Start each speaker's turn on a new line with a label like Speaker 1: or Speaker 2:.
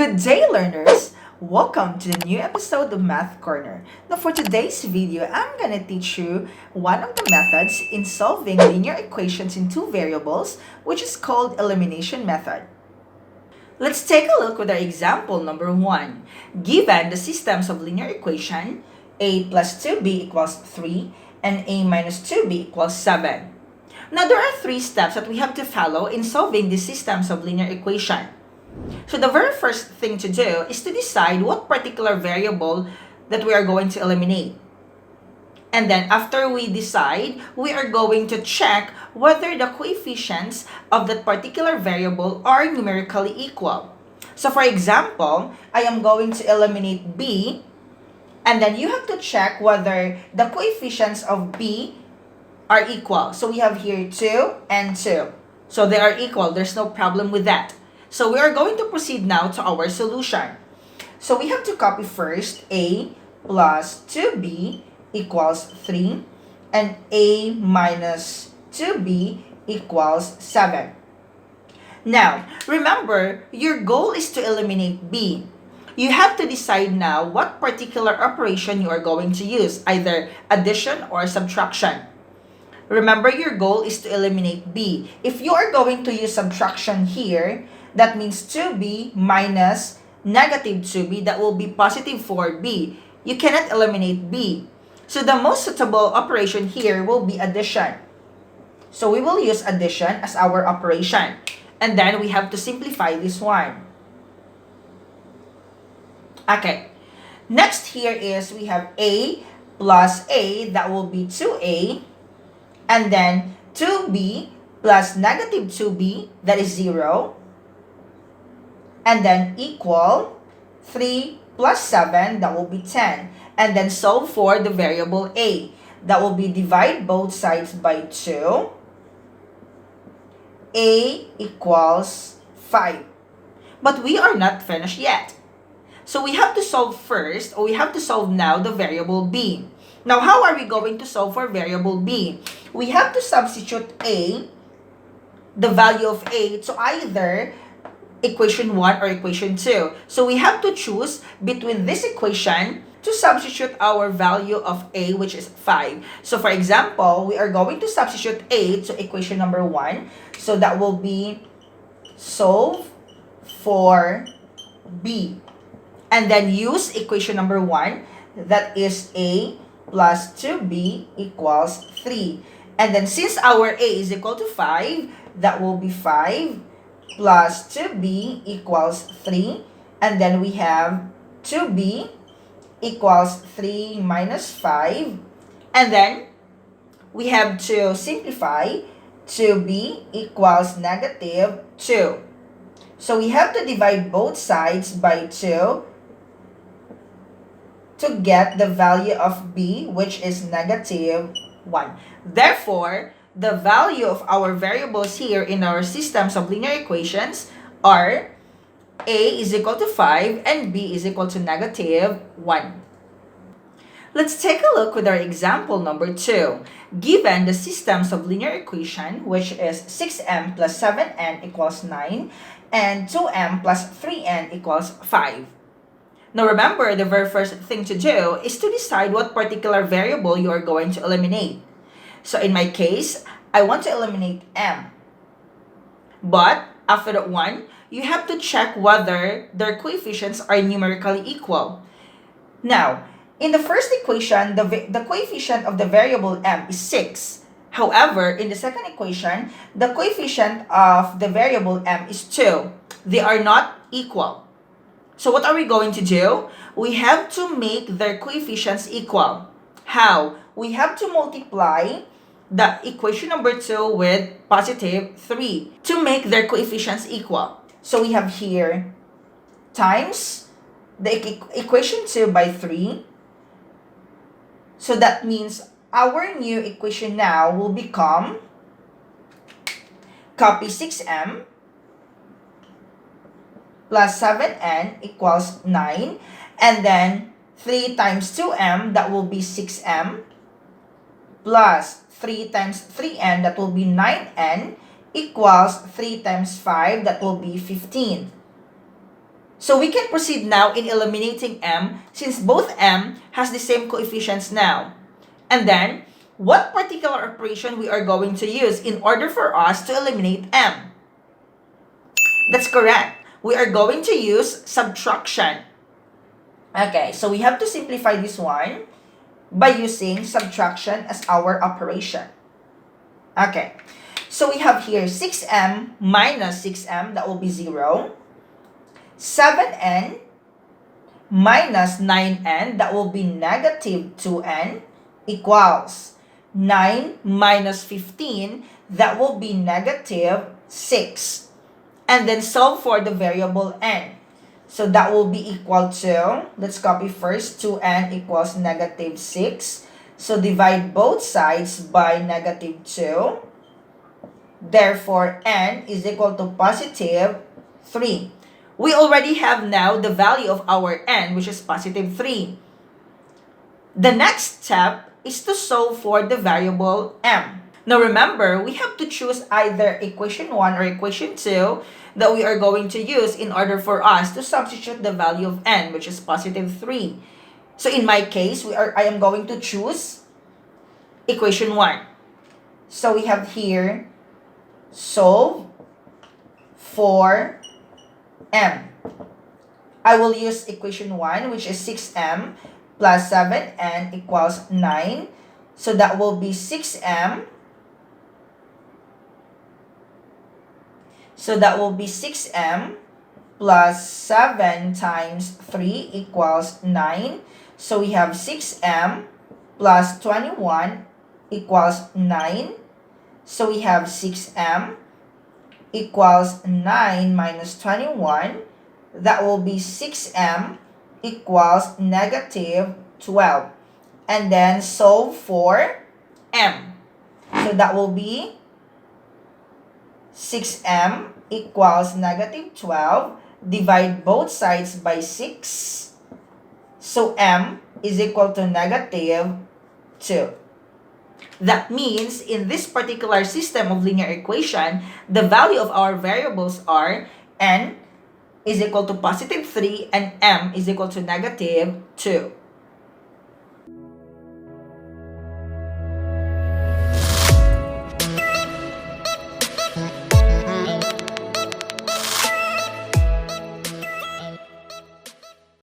Speaker 1: Good day, learners! Welcome to the new episode of Math Corner. Now, for today's video, I'm going to teach you one of the methods in solving linear equations in two variables, which is called elimination method. Let's take a look with our example number 1. Given the systems of linear equation, a plus 2b equals 3 and a minus 2b equals 7. Now, there are 3 steps that we have to follow in solving these systems of linear equation. So the very first thing to do is to decide what particular variable that we are going to eliminate. And then after we decide, we are going to check whether the coefficients of that particular variable are numerically equal. So for example, I am going to eliminate b, and then you have to check whether the coefficients of b are equal. So we have here 2 and 2. So they are equal. There's no problem with that. So we are going to proceed now to our solution. So we have to copy first a plus 2b equals 3 and a minus 2b equals 7. Now, remember, your goal is to eliminate b. You have to decide now what particular operation you are going to use, either addition or subtraction. Remember, your goal is to eliminate b. If you are going to use subtraction here, that means 2b minus negative 2b, that will be positive 4b. You cannot eliminate b. So the most suitable operation here will be addition. So we will use addition as our operation. And then we have to simplify this one. Okay. Next here is we have a plus a, that will be 2a. And then 2b plus negative 2b, that is 0. And then equal 3 plus 7, that will be 10. And then solve for the variable a. That will be divide both sides by 2. A equals 5. But we are not finished yet. So we have to solve first, or we have to solve now the variable b. Now, how are we going to solve for variable b? We have to substitute a, the value of a, to either equation 1 or equation 2. So we have to choose between this equation to substitute our value of a, which is 5. So for example, we are going to substitute a to equation number 1. So that will be solve for b. And then use equation number 1, that is a plus 2b equals 3. And then since our a is equal to 5, that will be 5 plus 2b equals 3. And then we have 2b equals 3 minus 5. And then we have to simplify. 2b equals negative 2. So we have to divide both sides by 2 to get the value of b, which is negative 1. Therefore, the value of our variables here in our systems of linear equations are a is equal to 5 and b is equal to negative 1. Let's take a look with our example number 2. Given the systems of linear equation, which is 6m plus 7n equals 9 and 2m plus 3n equals 5. Now remember, the very first thing to do is to decide what particular variable you are going to eliminate. So in my case, I want to eliminate m. But after that one, you have to check whether their coefficients are numerically equal. Now, in the first equation, the coefficient of the variable m is 6. However, in the second equation, the coefficient of the variable m is 2. They are not equal. So what are we going to do? We have to make their coefficients equal. How? We have to multiply the equation number 2 with positive 3 to make their coefficients equal. So we have here times the equation 2 by 3. So that means our new equation now will become, copy 6m plus 7n equals 9. And then 3 times 2m, that will be 6m. Plus 3 times 3n, that will be 9n. Equals 3 times 5, that will be 15. So we can proceed now in eliminating m since both m has the same coefficients now. And then, what particular operation we are going to use in order for us to eliminate m? That's correct. We are going to use subtraction. Okay, so we have to simplify this one by using subtraction as our operation. Okay, so we have here 6m minus 6m, that will be 0. 7n minus 9n, that will be negative 2n, equals 9 minus 15, that will be negative 6. And then solve for the variable n. So that will be equal to, let's copy first, 2n equals negative 6. So divide both sides by negative 2. Therefore, n is equal to positive 3. We already have now the value of our n, which is positive 3. The next step is to solve for the variable m. Now remember, we have to choose either equation 1 or equation 2 that we are going to use in order for us to substitute the value of n, which is positive 3. So in my case, I am going to choose equation 1. So we have here, solve for m. I will use equation 1, which is 6m plus 7n equals 9. So that will be 6m. So that will be 6m plus 7 times 3 equals 9. So we have 6m plus 21 equals 9. So we have 6m equals 9 minus 21. That will be 6m equals negative 12. And then solve for m. So that will be 6m equals negative 12. Divide both sides by 6. So m is equal to negative 2. That means in this particular system of linear equation, the value of our variables are n is equal to positive 3 and m is equal to negative 2.